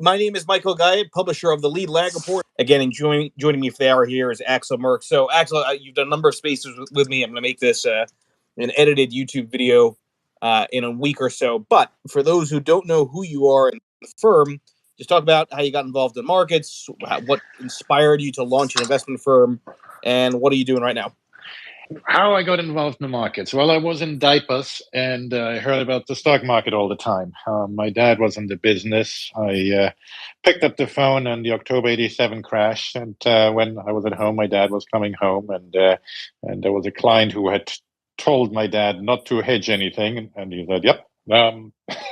My name is Michael Guyett, publisher of the Lead Lag Report. Again, and joining me for the hour here is Axel Merk. So, Axel, you've done a number of spaces with me. I'm going to make this an edited YouTube video in a week or so. But for those who don't know who you are and the firm, just talk about how you got involved in markets, what inspired you to launch an investment firm, and what are you doing right now? How I got involved in the markets? Well, I was in diapers and I heard about the stock market all the time. My dad was in the business. I picked up the phone on the October '87 crash, and when I was at home, my dad was coming home, and there was a client who had told my dad not to hedge anything, and he said, "Yep."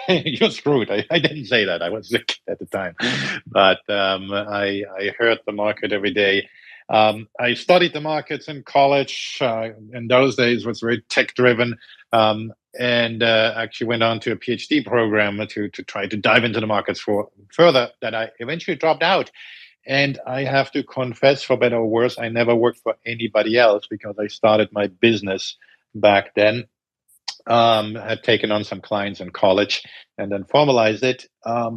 You're screwed. I didn't say that. I was sick at the time, but I heard the market every day. I studied the markets in college. In those days, was very tech driven, and actually went on to a PhD program to try to dive into the markets for further. That I eventually dropped out. And I have to confess, for better or worse, I never worked for anybody else because I started my business back then. Had taken on some clients in college and then formalized it.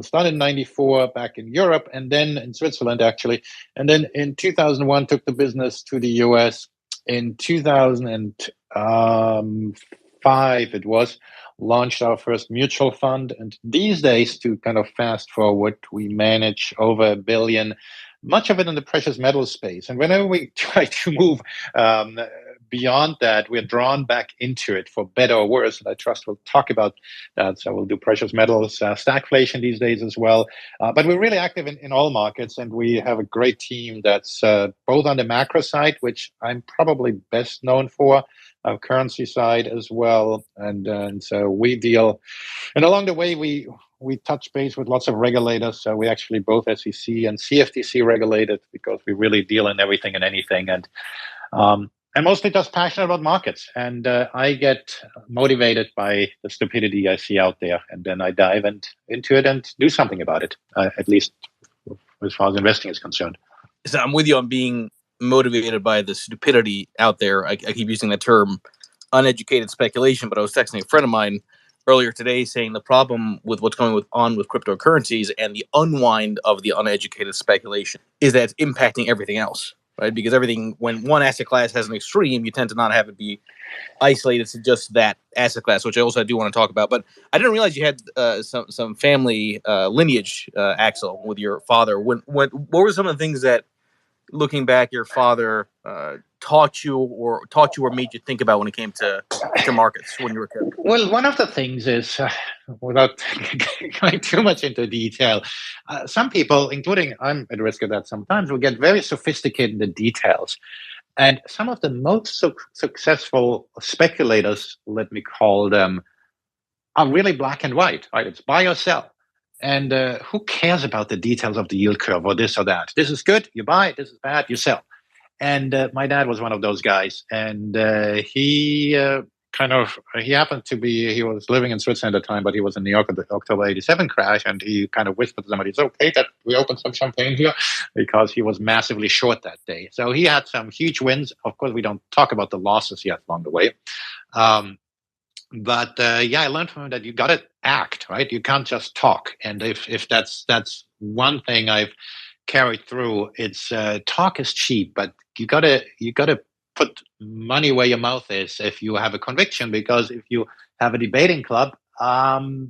Started in '94 back in Europe and then in Switzerland, actually. And then in 2001, took the business to the US. In 2005, it was launched our first mutual fund. And these days, to kind of fast forward, we manage over $1 billion, much of it in the precious metal space. And whenever we try to move beyond that, we're drawn back into it for better or worse. And I trust we'll talk about that. So we'll do precious metals, stagflation these days as well. But we're really active in all markets. And we have a great team that's both on the macro side, which I'm probably best known for, currency side as well. And so we deal. And along the way, we touch base with lots of regulators. So we actually both SEC and CFTC regulated because we really deal in everything and anything. And mostly just passionate about markets. And I get motivated by the stupidity I see out there. And then I dive into it and do something about it, at least as far as investing is concerned. So I'm with you on being motivated by the stupidity out there. I keep using the term uneducated speculation, but I was texting a friend of mine earlier today saying the problem with what's going on with cryptocurrencies and the unwind of the uneducated speculation is that it's impacting everything else. Right, because everything, when one asset class has an extreme, you tend to not have it be isolated to just that asset class, which I do want to talk about. But I didn't realize you had some family lineage, Axel, with your father. What were some of the things that, looking back, your father taught you or made you think about when it came to markets when you were a kid? Well, one of the things is, without going too much into detail, some people, including I'm at risk of that sometimes, will get very sophisticated in the details. And some of the most successful speculators, let me call them, are really black and white, right? It's buy or sell. And who cares about the details of the yield curve or this or that? This is good, you buy. This is bad, you sell. And my dad was one of those guys. And he happened to be, he was living in Switzerland at the time, but he was in New York at the October '87 crash. And he kind of whispered to somebody, it's okay that we open some champagne here, because he was massively short that day. So he had some huge wins. Of course, we don't talk about the losses yet along the way. But I learned from him that you got to act, right? You can't just talk. And if that's one thing I've carried through, it's talk is cheap, but you gotta put money where your mouth is if you have a conviction, because if you have a debating club,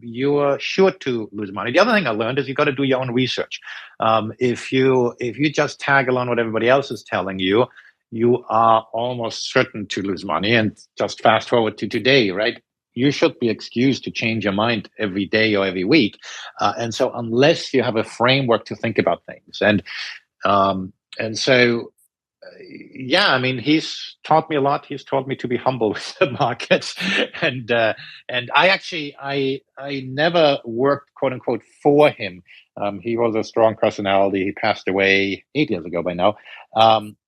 you are sure to lose money. The other thing I learned is you got to do your own research. If you just tag along what everybody else is telling you, you are almost certain to lose money. And just fast forward to today, right? You should be excused to change your mind every day or every week. And so unless you have a framework to think about things. And so, I mean, he's taught me a lot. He's taught me to be humble with the markets. And I never worked, quote unquote, for him. He was a strong personality. He passed away 8 years ago by now.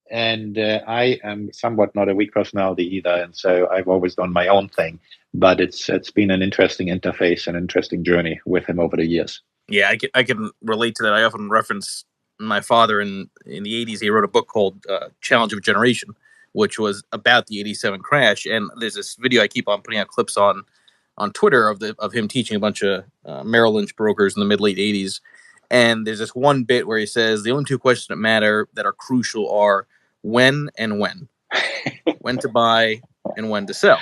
And I am somewhat not a weak personality either. And so I've always done my own thing. But it's been an interesting interface, an interesting journey with him over the years. Yeah, I can relate to that. I often reference my father in the 80s. He wrote a book called Challenge of a Generation, which was about the '87 crash. And there's this video I keep on putting out clips on Twitter of him teaching a bunch of Merrill Lynch brokers in the mid-late '80s. And there's this one bit where he says the only two questions that matter that are crucial are when and when to buy and when to sell,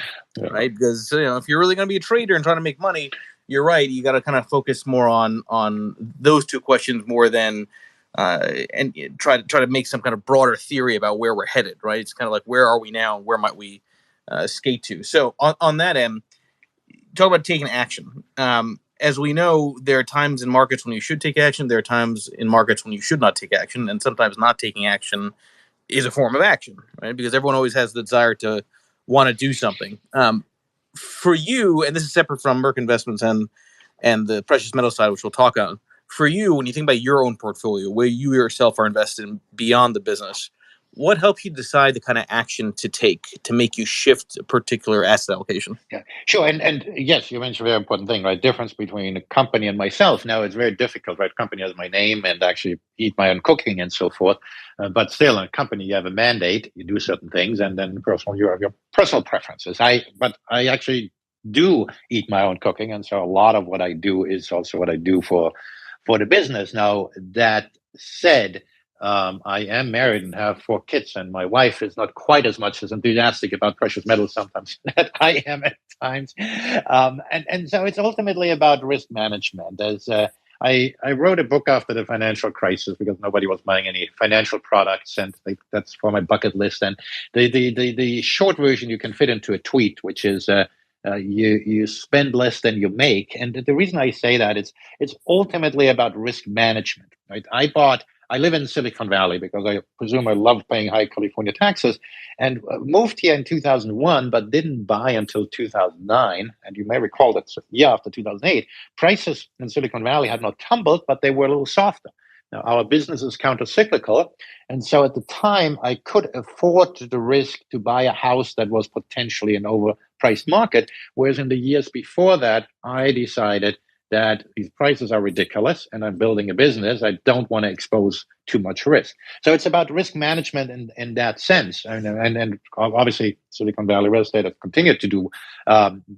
right? Because if you're really going to be a trader and trying to make money, you're right. You got to kind of focus more on those two questions more than and try to make some kind of broader theory about where we're headed, right? It's kind of like, where are we now? Where might we skate to? So on that end, talk about taking action. As we know, there are times in markets when you should take action. There are times in markets when you should not take action, and sometimes not taking action is a form of action, right? Because everyone always has the desire to want to do something. For you, and this is separate from Merck Investments and the precious metal side, which we'll talk on. For you, when you think about your own portfolio, where you yourself are invested in beyond the business, what helps you decide the kind of action to take to make you shift a particular asset allocation? Yeah, sure. And yes, you mentioned a very important thing, right? Difference between a company and myself. Now it's very difficult, right? Company has my name and actually eat my own cooking and so forth. But still, in a company, you have a mandate, you do certain things, and then personal, you have your personal preferences. But I actually do eat my own cooking, and so a lot of what I do is also what I do for the business. Now that said, I am married and have 4 kids, and my wife is not quite as much as enthusiastic about precious metals sometimes that I am at times. And so it's ultimately about risk management. As I wrote a book after the financial crisis because nobody was buying any financial products, and that's for my bucket list. And the short version you can fit into a tweet, which is. You spend less than you make, and the reason I say that is it's ultimately about risk management, right? I live in Silicon Valley because I presume I love paying high California taxes, and moved here in 2001, but didn't buy until 2009. And you may recall that a year after 2008, prices in Silicon Valley had not tumbled, but they were a little softer. Now, our business is counter-cyclical, and so at the time, I could afford the risk to buy a house that was potentially an overpriced market, whereas in the years before that, I decided that these prices are ridiculous and I'm building a business. I don't want to expose too much risk. So it's about risk management in that sense. And obviously Silicon Valley real estate has continued to do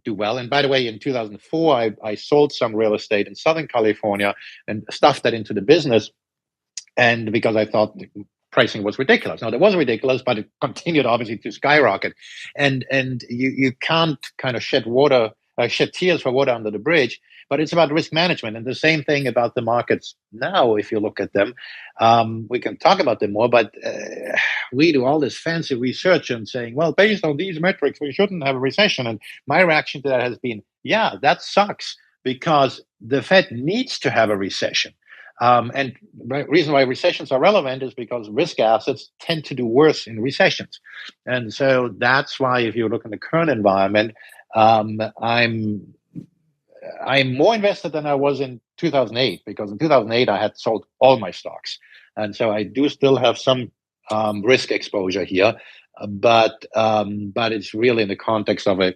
well. And by the way, in 2004, I sold some real estate in Southern California and stuffed that into the business. And because I thought the pricing was ridiculous. Now, it was ridiculous, but it continued obviously to skyrocket. And you can't kind of shed tears for water under the bridge, but it's about risk management. And the same thing about the markets now, if you look at them. We can talk about them more, but we do all this fancy research and saying, well, based on these metrics, we shouldn't have a recession. And my reaction to that has been, yeah, that sucks, because the Fed needs to have a recession. And the reason why recessions are relevant is because risk assets tend to do worse in recessions. And so that's why if you look in the current environment, I'm more invested than I was in 2008, because in 2008 I had sold all my stocks, and so I do still have some risk exposure here, but it's really in the context of a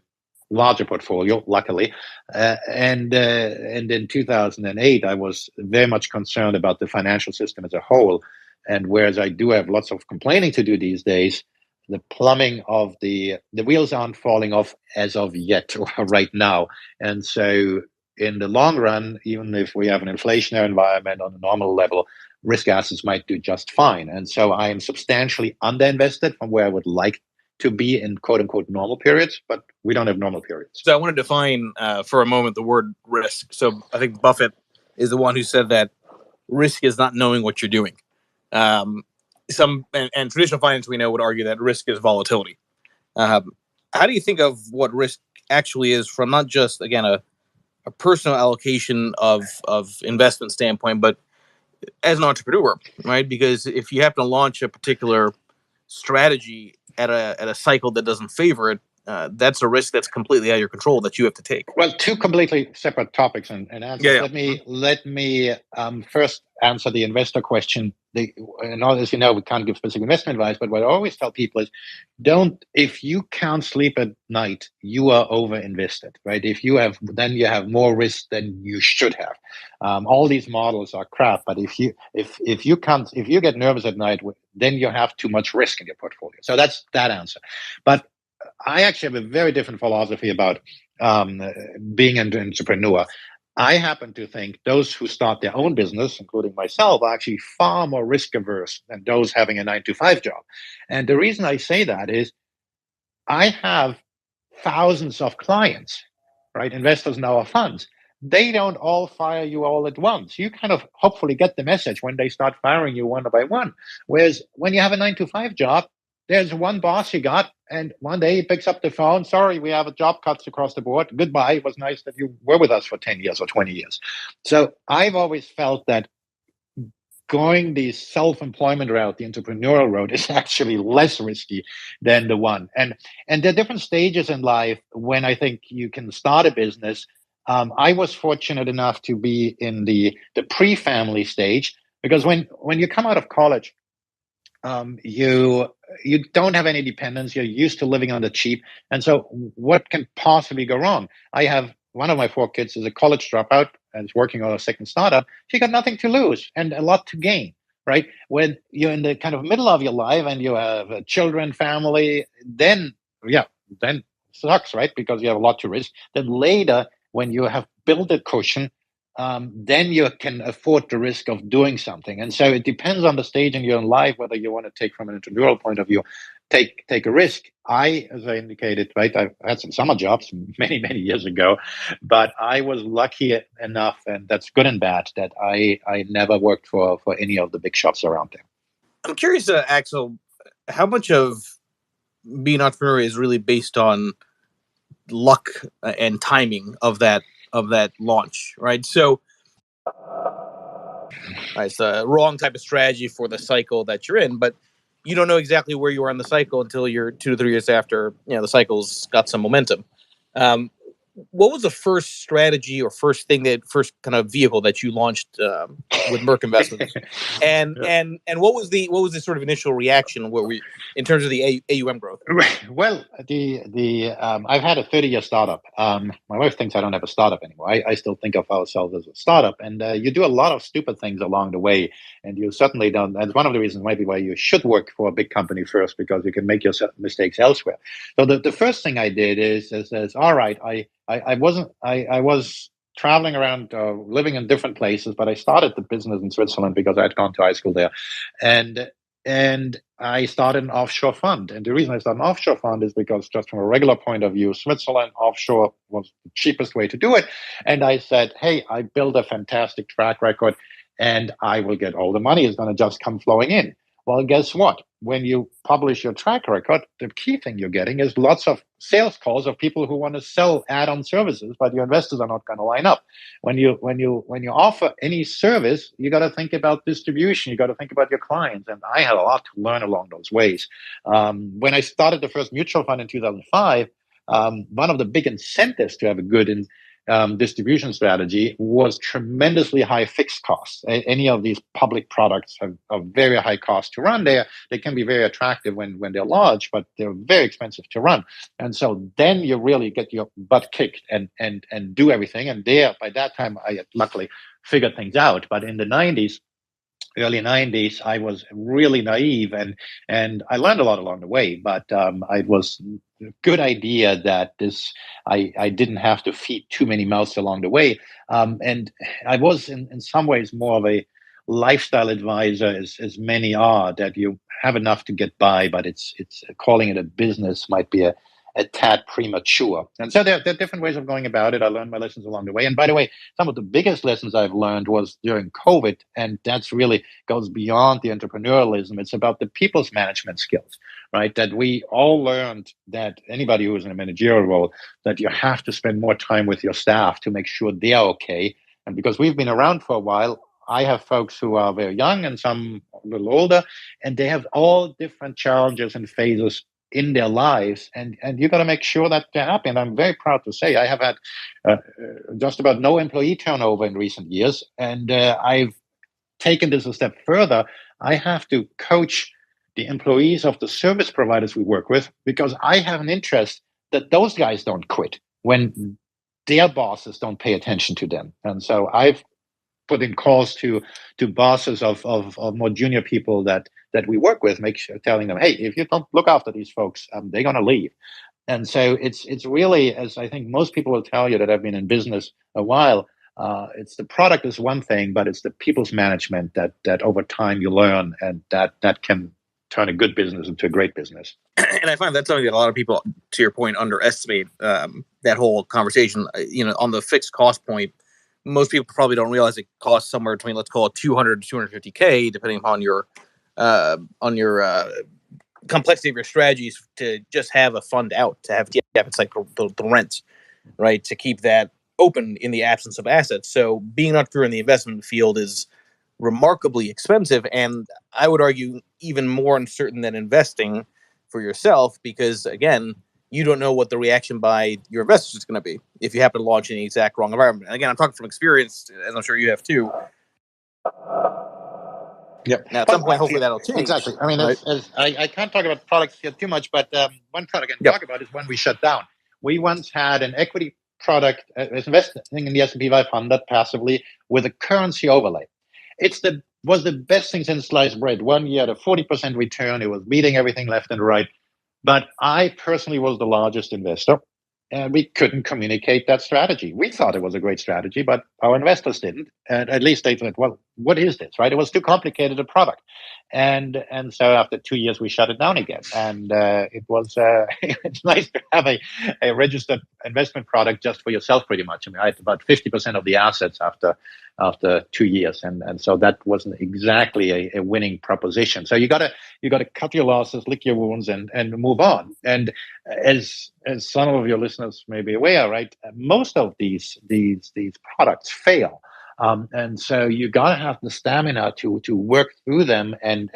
larger portfolio, luckily. And in 2008, I was very much concerned about the financial system as a whole. And whereas I do have lots of complaining to do these days, the plumbing of the wheels aren't falling off as of yet or right now. And so in the long run, even if we have an inflationary environment on a normal level, risk assets might do just fine. And so I am substantially underinvested from where I would like to be in quote unquote normal periods, but we don't have normal periods. So I want to define for a moment the word risk. So I think Buffett is the one who said that risk is not knowing what you're doing. And traditional finance, we know, would argue that risk is volatility. How do you think of what risk actually is from not just, again, a personal allocation of investment standpoint, but as an entrepreneur, right? Because if you happen to launch a particular strategy at a cycle that doesn't favor it, that's a risk that's completely out of your control that you have to take. Well, two completely separate topics and answers. Yeah. Let me first answer the investor question. And as you know, we can't give specific investment advice, but what I always tell people is, if you can't sleep at night, you are over invested, right? Then you have more risk than you should have. All these models are crap, but if you get nervous at night, then you have too much risk in your portfolio. So that's that answer. But I actually have a very different philosophy about being an entrepreneur. I happen to think those who start their own business, including myself, are actually far more risk averse than those having a 9 to 5 job. And the reason I say that is I have thousands of clients, right? Investors in our funds. They don't all fire you all at once. You kind of hopefully get the message when they start firing you one by one. Whereas when you have a 9 to 5 job, there's one boss you got, and one day he picks up the phone. Sorry, we have a job cuts across the board. Goodbye. It was nice that you were with us for 10 years or 20 years. So I've always felt that going the self-employment route, the entrepreneurial route, is actually less risky than the one. And there are different stages in life when I think you can start a business. I was fortunate enough to be in the pre-family stage, because when you come out of college, you don't have any dependents. You're used to living on the cheap, and so what can possibly go wrong? I have one of my 4 kids is a college dropout and is working on a second startup. She got nothing to lose and a lot to gain. Right when you're in the kind of middle of your life and you have a children, family, then then sucks, right? Because you have a lot to risk. Then later, when you have built a cushion, then you can afford the risk of doing something. And so it depends on the stage in your life whether you want to take, from an entrepreneurial point of view, take a risk. As I indicated, right, I've had some summer jobs many years ago, but I was lucky enough, and that's good and bad, that I never worked for any of the big shops around there. I'm curious, Axel, how much of being an entrepreneur is really based on luck and timing of that launch, right? So it's the wrong type of strategy for the cycle that you're in, but you don't know exactly where you are in the cycle until you're 2 to 3 years after the cycle's got some momentum. What was the first strategy or first kind of vehicle that you launched with Merk Investments, and what was the sort of initial reaction in terms of the AUM growth? Well, I've had a 30-year startup. My wife thinks I don't have a startup anymore. I still think of ourselves as a startup, and you do a lot of stupid things along the way, and you certainly don't. That's one of the reasons maybe why you should work for a big company first, because you can make your mistakes elsewhere. So the first thing I did is all right. I was traveling around, living in different places, but I started the business in Switzerland because I had gone to high school there, and I started an offshore fund. And the reason I started an offshore fund is because, just from a regular point of view, Switzerland offshore was the cheapest way to do it. And I said, hey, I built a fantastic track record, and I will get all the money is going to just come flowing in. Well, guess what? When you publish your track record, the key thing you're getting is lots of sales calls of people who want to sell add-on services, but your investors are not going to line up. When you offer any service, you got to think about distribution. You got to think about your clients, and I had a lot to learn along those ways. When I started the first mutual fund in 2005, one of the big incentives to have a good distribution strategy was tremendously high fixed costs. Any of these public products have a very high cost to run. They can be very attractive when they're large, but they're very expensive to run. And so then you really get your butt kicked and do everything. And by that time, I had luckily figured things out. But in the early 90s, I was really naive, and I learned a lot along the way. But it was a good idea that I didn't have to feed too many mouths along the way. And I was in some ways more of a lifestyle advisor, as many are, that you have enough to get by, but it's calling it a business might be a tad premature. And so there are different ways of going about it. I learned my lessons along the way. And by the way, some of the biggest lessons I've learned was during COVID, and that's really goes beyond the entrepreneurialism. It's about the people's management skills, right? That we all learned, that anybody who's in a managerial role, that you have to spend more time with your staff to make sure they're okay. And because we've been around for a while, I have folks who are very young and some a little older, and they have all different challenges and phases in their lives, and you got to make sure that they're happy. And I'm very proud to say I have had just about no employee turnover in recent years, and I've taken this a step further. I have to coach the employees of the service providers we work with, because I have an interest that those guys don't quit when their bosses don't pay attention to them. And so I've put in calls to bosses of more junior people that we work with, telling them, hey, if you don't look after these folks, they're going to leave. And so it's really, as I think most people will tell you that have been in business a while, It's the product is one thing, but it's the people's management that over time you learn, and that can turn a good business into a great business. And I find that's something that a lot of people, to your point, underestimate that whole conversation. On the fixed cost point, most people probably don't realize it costs somewhere between, let's call it 200 to 250K, depending upon your complexity of your strategies, to just have a fund out, to have it's like the rent, right? To keep that open in the absence of assets. So being an entrepreneur in the investment field is remarkably expensive, and I would argue even more uncertain than investing for yourself, because again, you don't know what the reaction by your investors is going to be if you happen to launch in the exact wrong environment. And again, I'm talking from experience, as I'm sure you have too. Yep. Now, at some point, hopefully that'll change. Exactly. I mean, right? I can't talk about products here too much, but one product I can talk about is one we shut down. We once had an equity product, investing in the S&P 500 passively with a currency overlay. Was the best thing since sliced bread. 1 year at a 40% return. It was beating everything left and right. But I personally was the largest investor, and we couldn't communicate that strategy. We thought it was a great strategy, but our investors didn't. And at least they thought, well, what is this, right? It was too complicated a product. And so after 2 years, we shut it down again. And it was it's nice to have a registered investment product just for yourself, pretty much. I mean, I had about 50% of the assets after 2 years, and so that wasn't exactly a winning proposition. So you got to cut your losses, lick your wounds, and move on. And as some of your listeners may be aware, right, most of these products fail. And so you gotta have the stamina to work through them, and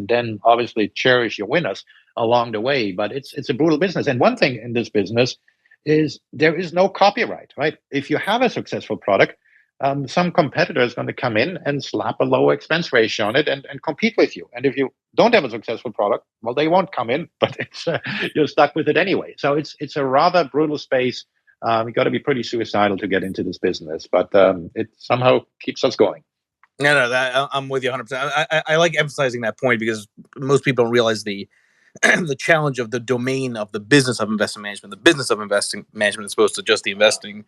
then obviously cherish your winners along the way. But it's a brutal business. And one thing in this business is there is no copyright, right? If you have a successful product, some competitor is going to come in and slap a lower expense ratio on it and compete with you. And if you don't have a successful product, well, they won't come in, but you're stuck with it anyway. So it's a rather brutal space. You got to be pretty suicidal to get into this business, but it somehow keeps us going. No, I'm with you 100%. I like emphasizing that point, because most people don't realize the challenge of the domain of the business of investment management. The business of investing management is supposed to just the investing.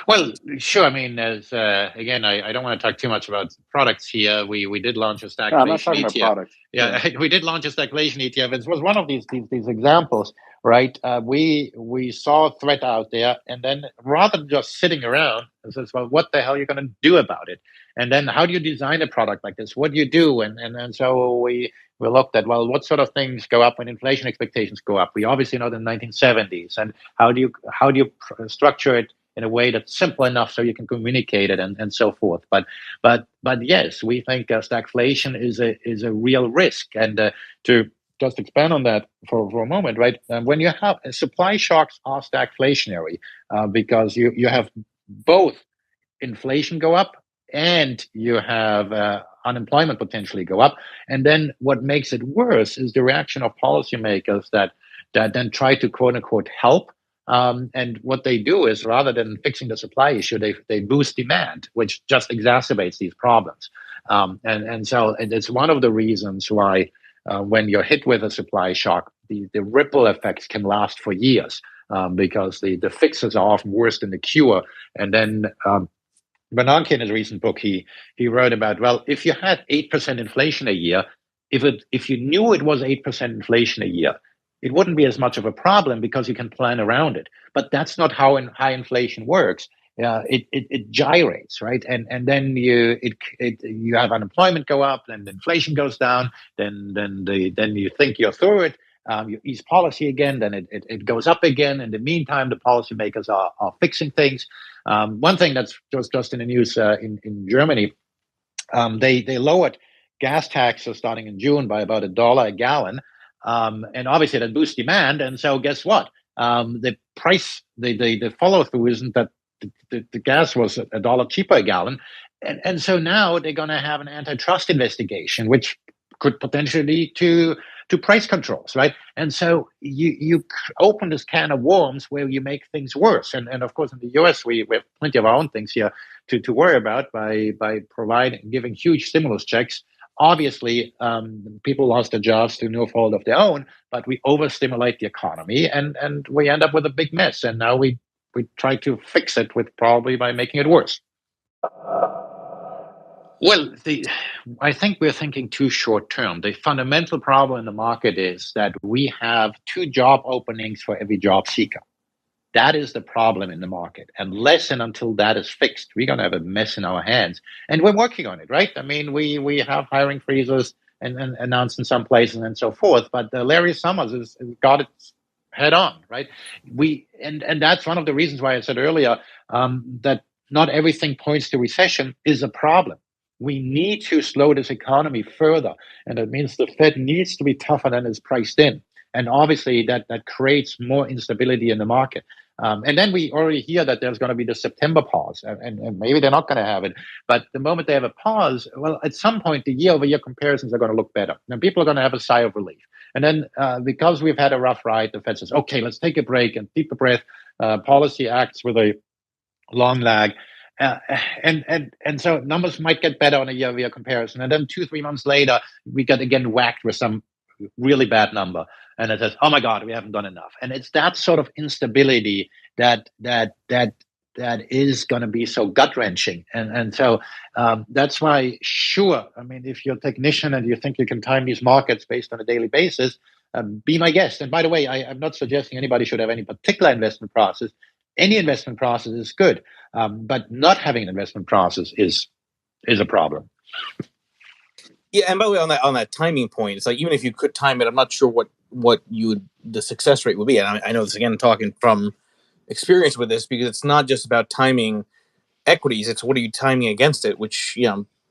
Well, sure. I mean, as again, I don't want to talk too much about products here. We did launch a stagflation I'm not talking ETF. about products. Yeah, we did launch a stagflation ETF. It was one of these examples, right? We saw a threat out there, and then rather than just sitting around and says, well, what the hell are you going to do about it? And then how do you design a product like this? What do you do? And so we looked at, well, what sort of things go up when inflation expectations go up? We obviously know the 1970s, and how do you structure it in a way that's simple enough so you can communicate it, and so forth. But yes, we think stagflation is a real risk. And to just expand on that for a moment, right? When you have supply shocks are stagflationary, because you have both inflation go up and you have unemployment potentially go up. And then what makes it worse is the reaction of policymakers that then try to quote unquote help. And what they do is, rather than fixing the supply issue, they boost demand, which just exacerbates these problems. And so it's one of the reasons why when you're hit with a supply shock, the ripple effects can last for years, because the fixes are often worse than the cure. And then Bernanke, in his recent book, he wrote about, well, if you had 8% inflation a year, if you knew it was 8% inflation a year, it wouldn't be as much of a problem because you can plan around it. But that's not how high inflation works. It gyrates, right? And then you have unemployment go up, then inflation goes down, then you think you're through it. You ease policy again, then it goes up again. In the meantime, the policymakers are fixing things. One thing that's just in the news in Germany, they lowered gas taxes starting in June by about $1 a gallon. And obviously that boosts demand. And so guess what? The price, the follow through isn't that the gas was $1 cheaper a gallon. And so now they're going to have an antitrust investigation, which could potentially lead to price controls, right? And so you open this can of worms where you make things worse. And of course, in the US, we have plenty of our own things here to worry about by giving huge stimulus checks. Obviously, people lost their jobs through no fault of their own, but we overstimulate the economy, and we end up with a big mess. And now we we try to fix it with probably by making it worse. Well, I think we're thinking too short term. The fundamental problem in the market is that we have 2 job openings for every job seeker. That is the problem in the market. Unless and until that is fixed, we're going to have a mess in our hands. And we're working on it, right? I mean, we have hiring freezes and announced in some places and so forth. But Larry Summers has got it head on, right? And that's one of the reasons why I said earlier that not everything points to recession is a problem. We need to slow this economy further, and that means the Fed needs to be tougher than is priced in. And obviously, that creates more instability in the market. And then we already hear that there's going to be the September pause, and maybe they're not going to have it. But the moment they have a pause, well, at some point, the year-over-year comparisons are going to look better. And people are going to have a sigh of relief. And then because we've had a rough ride, the Fed says, okay, let's take a break and keep a breath. Policy acts with a long lag. And so numbers might get better on a year-over-year comparison. And then 2-3 months later, we get again whacked with some really bad number. And it says, oh my God, we haven't done enough. And it's that sort of instability that is going to be so gut-wrenching. And so that's why, sure, I mean, if you're a technician and you think you can time these markets based on a daily basis, be my guest. And by the way, I'm not suggesting anybody should have any particular investment process. Any investment process is good, but not having an investment process is a problem. Yeah, and by the way, on that timing point, it's like even if you could time it, I'm not sure what the success rate would be. And I know this again, talking from experience with this, because it's not just about timing equities; it's what are you timing against it, which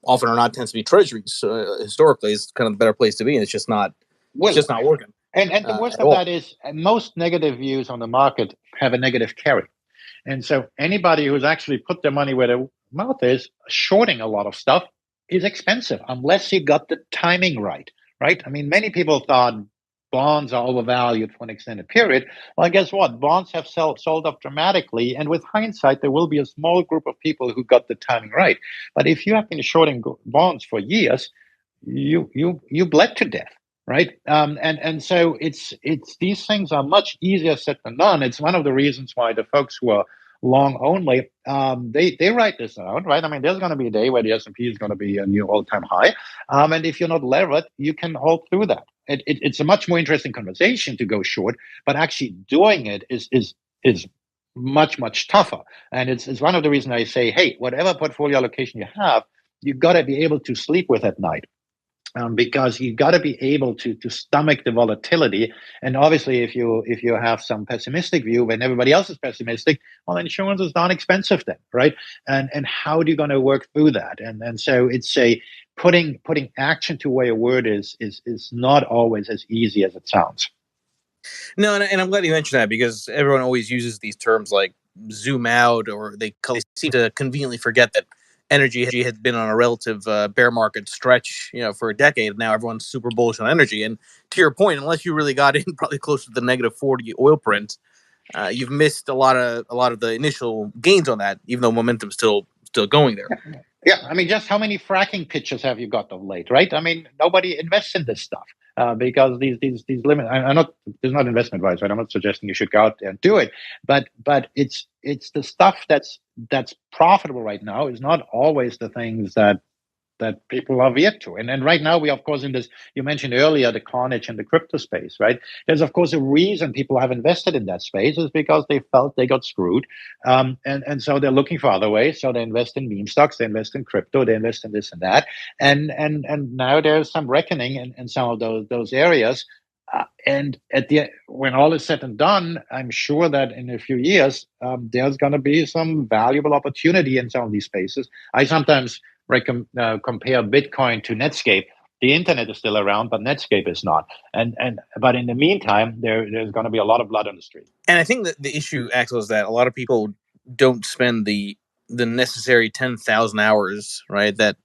often or not tends to be treasuries. Historically, is kind of the better place to be, and it's just not working. And the worst of that is most negative views on the market have a negative carry. And so anybody who's actually put their money where their mouth is, shorting a lot of stuff is expensive unless you got the timing right? I mean, many people thought bonds are overvalued for an extended period. Well, guess what? Bonds have sold up dramatically. And with hindsight, there will be a small group of people who got the timing right. But if you have been shorting bonds for years, you bled to death. Right. And so it's these things are much easier said than done. It's one of the reasons why the folks who are long only, they write this out, right? I mean, there's going to be a day where the S&P is going to be a new all-time high. And if you're not levered, you can hold through that. It's a much more interesting conversation to go short, but actually doing it is much, much tougher. And it's one of the reasons I say, hey, whatever portfolio allocation you have, you've got to be able to sleep with at night. Because you got to be able to stomach the volatility, and obviously, if you have some pessimistic view when everybody else is pessimistic, well, insurance is not expensive then, right? And how are you going to work through that? And so it's putting action to where a word is not always as easy as it sounds. No, and I'm glad you mentioned that, because everyone always uses these terms like zoom out, or they seem to conveniently forget that energy had been on a relative bear market stretch, for a decade. Now everyone's super bullish on energy. And to your point, unless you really got in probably close to the -40 oil print, you've missed a lot of the initial gains on that, even though momentum's still going there. Yeah, I mean, just how many fracking pitches have you got of late, right? I mean, nobody invests in this stuff because these limits. I'm not. There's not investment advice, right? I'm not suggesting you should go out there and do it, but it's the stuff that's profitable right now is not always the things that people are veered to. And right now we are, of course, in this, you mentioned earlier, the carnage in the crypto space, right? There's, of course, a reason people have invested in that space is because they felt they got screwed. And so they're looking for other ways. So they invest in meme stocks, they invest in crypto, they invest in this and that. And now there's some reckoning in some of those areas. And when all is said and done, I'm sure that in a few years, there's going to be some valuable opportunity in some of these spaces. I sometimes compare Bitcoin to Netscape. The internet is still around, but Netscape is not. But in the meantime, there's going to be a lot of blood on the street. And I think that the issue, Axel, is that a lot of people don't spend the necessary 10,000 hours, right? That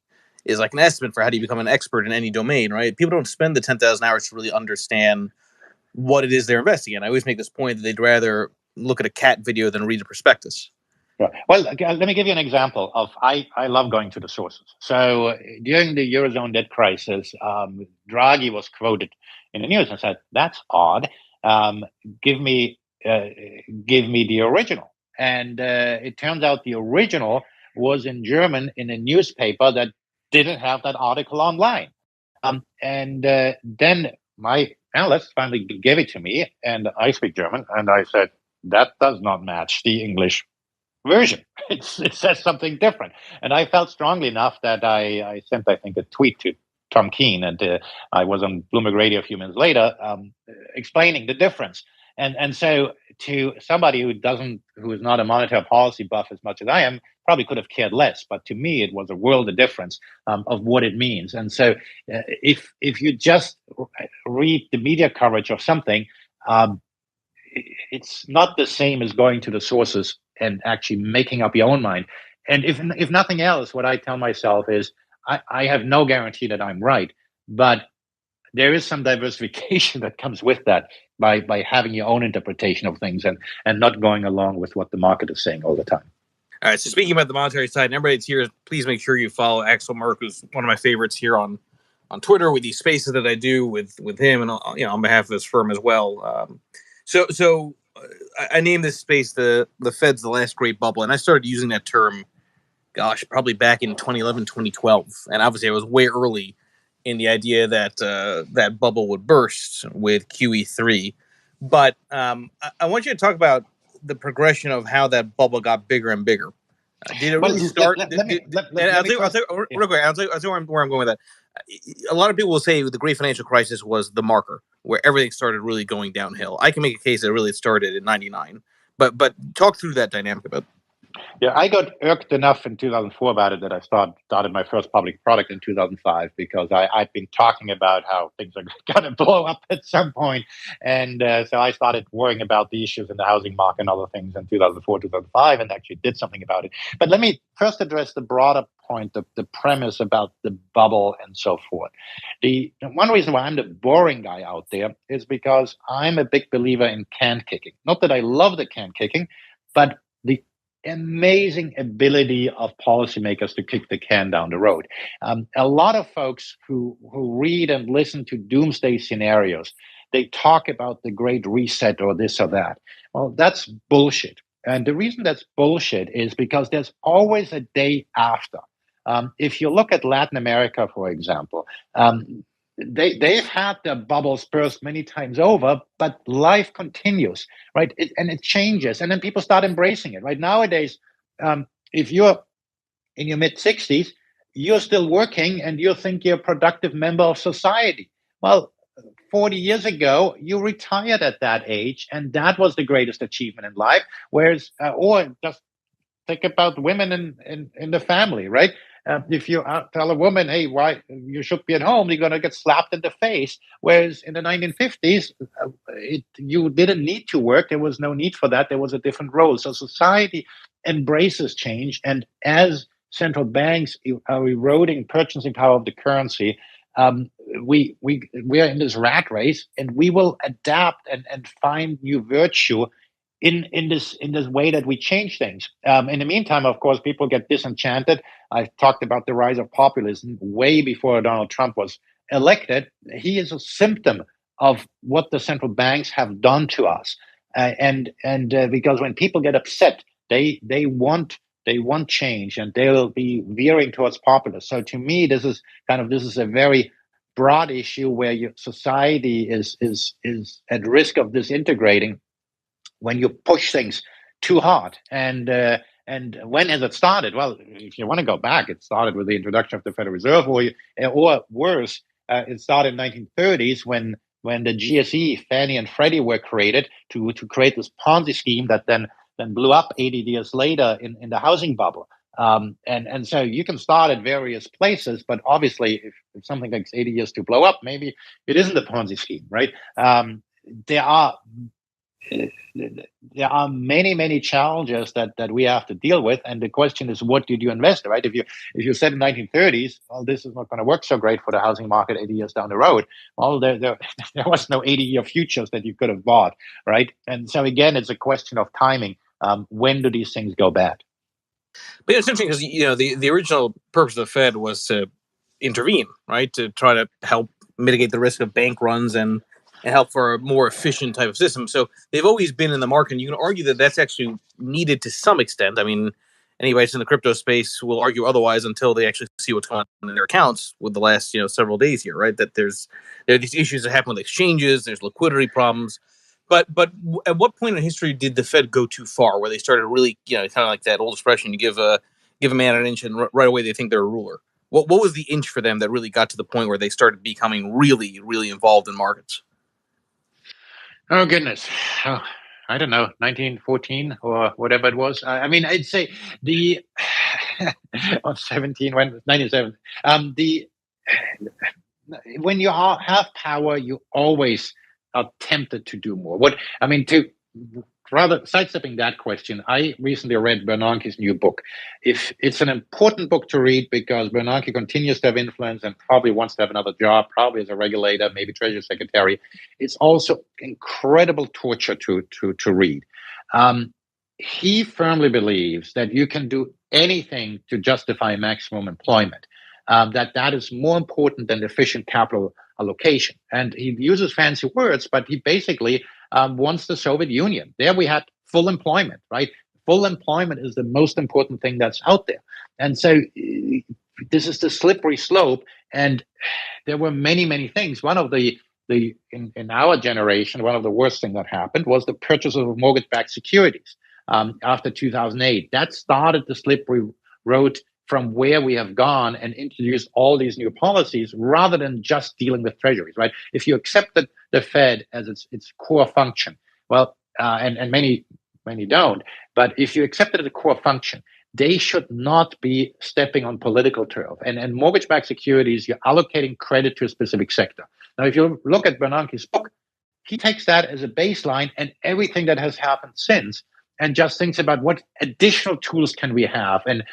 is like an estimate for how do you become an expert in any domain, right? People don't spend the 10,000 hours to really understand what it is they're investing in. I always make this point that they'd rather look at a cat video than read a prospectus. Right. Well, let me give you an example of I love going to the sources. So during the Eurozone debt crisis, Draghi was quoted in the news and said, "That's odd. Give me the original." And it turns out the original was in German in a newspaper that didn't have that article online. And then my analyst finally gave it to me, and I speak German, and I said, that does not match the English version. It says something different. And I felt strongly enough that I sent, I think, a tweet to Tom Keene, and I was on Bloomberg Radio a few minutes later explaining the difference. And so to somebody who is not a monetary policy buff as much as I am, probably could have cared less. But to me, it was a world of difference of what it means. And so if you just read the media coverage of something, it's not the same as going to the sources and actually making up your own mind. And if nothing else, what I tell myself is I have no guarantee that I'm right, but there is some diversification that comes with that by having your own interpretation of things and not going along with what the market is saying all the time. All right. So speaking about the monetary side, and everybody that's here, please make sure you follow Axel Merk, who's one of my favorites here on Twitter with these spaces that I do with him and on behalf of his firm as well. So I named this space the Fed's the last great bubble, and I started using that term, gosh, probably back in 2011, 2012, and obviously I was way early in the idea that that bubble would burst with QE3. But I want you to talk about the progression of how that bubble got bigger and bigger. Did it really start? I'll tell you where I'm going with that. A lot of people will say the Great Financial Crisis was the marker where everything started really going downhill. I can make a case that it really started in '99, but talk through that dynamic a bit. Yeah, I got irked enough in 2004 about it that I started my first public product in 2005 because I'd been talking about how things are going to blow up at some point. And so I started worrying about the issues in the housing market and other things in 2004, 2005, and actually did something about it. But let me first address the broader point, the premise about the bubble and so forth. The one reason why I'm the boring guy out there is because I'm a big believer in can kicking. Not that I love the can kicking, but the amazing ability of policymakers to kick the can down the road. A lot of folks who read and listen to doomsday scenarios, they talk about the Great Reset or this or that. Well, that's bullshit. And the reason that's bullshit is because there's always a day after. If you look at Latin America, for example, they've had the bubbles burst many times over, but life continues, right? And it changes, and then people start embracing it, right? Nowadays, if you're in your mid-60s, you're still working and you think you're a productive member of society. Well, 40 years ago, you retired at that age, and that was the greatest achievement in life. Whereas, or just think about women in the family, right? If you tell a woman, hey, why you should be at home, you're going to get slapped in the face. Whereas in the 1950s, you didn't need to work. There was no need for that. There was a different role. So society embraces change. And as central banks are eroding purchasing power of the currency, we are in this rat race, and we will adapt and find new virtue in this way that we change things. In the meantime, of course, people get disenchanted. I've talked about the rise of populism way before Donald Trump was elected. He is a symptom of what the central banks have done to us, and because when people get upset, they want change, and they'll be veering towards populism. So to me, this is a very broad issue where your society is at risk of disintegrating when you push things too hard. And when has it started? Well, if you want to go back, it started with the introduction of the Federal Reserve, or worse, it started in the 1930s when the GSE, Fannie and Freddie, were created to create this Ponzi scheme that then blew up 80 years later in the housing bubble. And so you can start at various places, but obviously, if something takes 80 years to blow up, maybe it isn't a Ponzi scheme, right? There are many challenges that we have to deal with, and the question is, what did you invest, right? If you said in the 1930s, well, this is not going to work so great for the housing market 80 years down the road. Well, there was no 80-year futures that you could have bought, right? And so again, it's a question of timing. When do these things go bad? But it's interesting because the original purpose of the Fed was to intervene, right, to try to help mitigate the risk of bank runs and and help for a more efficient type of system. So they've always been in the market. And you can argue that that's actually needed to some extent. I mean, anybody that's in the crypto space will argue otherwise until they actually see what's going on in their accounts with the last several days here, right? That there are these issues that happen with exchanges. There's liquidity problems. But at what point in history did the Fed go too far, where they started really, kind of like that old expression, you give a man an inch, and right away they think they're a ruler. What was the inch for them that really got to the point where they started becoming really, really involved in markets? Oh goodness. Oh, I don't know, 1914 or whatever it was. I mean, I'd say the or 17 when 97. The when you have power, you always are tempted to do more. What I mean, to rather sidestepping that question, I recently read Bernanke's new book. If it's an important book to read because Bernanke continues to have influence and probably wants to have another job, probably as a regulator, maybe treasury secretary, it's also incredible torture to read. He firmly believes that you can do anything to justify maximum employment. That is more important than efficient capital allocation. And he uses fancy words, but he basically wants the Soviet Union. There we had full employment, right? Full employment is the most important thing that's out there. And so this is the slippery slope. And there were many, many things. One of the in our generation, one of the worst things that happened was the purchase of mortgage-backed securities after 2008. That started the slippery road from where we have gone and introduced all these new policies rather than just dealing with treasuries, right? If you accepted the Fed as its core function, well, and many don't, but if you accept it as a core function, they should not be stepping on political turf. And mortgage-backed securities, you're allocating credit to a specific sector. Now, if you look at Bernanke's book, he takes that as a baseline and everything that has happened since, and just thinks about what additional tools can we have, and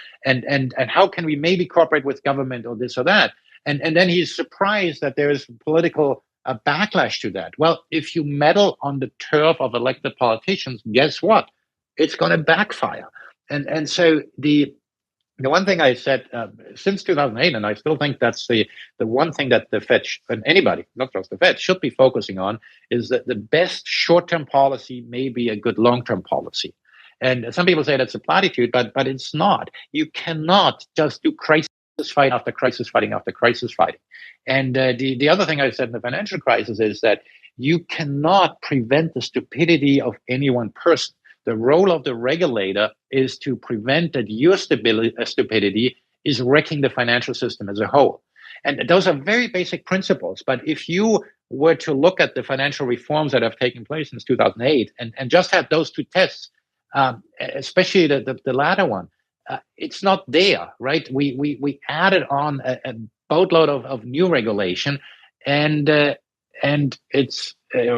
how can we maybe cooperate with government or this or that. And then he's surprised that there is political backlash to that. Well, if you meddle on the turf of elected politicians, guess what? It's going to backfire. And so the one thing I said since 2008, and I still think that's the one thing that the Fed and anybody, not just the Fed, should be focusing on, is that the best short-term policy may be a good long-term policy. And some people say that's a platitude, but it's not. You cannot just do crisis fight after crisis fighting after crisis fighting. And the other thing I said in the financial crisis is that you cannot prevent the stupidity of any one person. The role of the regulator is to prevent that your stupidity is wrecking the financial system as a whole. And those are very basic principles. But if you were to look at the financial reforms that have taken place since 2008 and just have those two tests, especially the latter one, it's not there, right? We added on a boatload of new regulation, and it's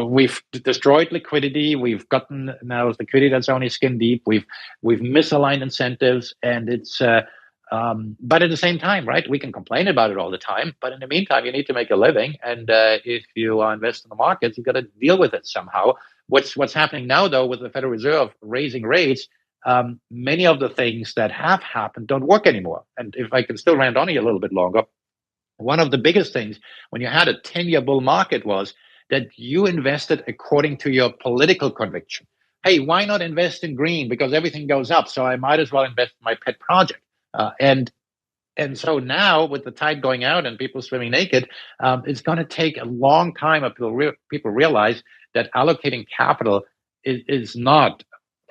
we've destroyed liquidity. We've gotten now liquidity that's only skin deep. We've misaligned incentives, and it's but at the same time, right? We can complain about it all the time, but in the meantime, you need to make a living, and if you invest in the markets, you've got to deal with it somehow. What's happening now, though, with the Federal Reserve raising rates, many of the things that have happened don't work anymore. And if I can still rant on you a little bit longer, one of the biggest things when you had a 10-year bull market was that you invested according to your political conviction. Hey, why not invest in green? Because everything goes up, so I might as well invest in my pet project. And so now, with the tide going out and people swimming naked, it's going to take a long time until people realize that allocating capital is not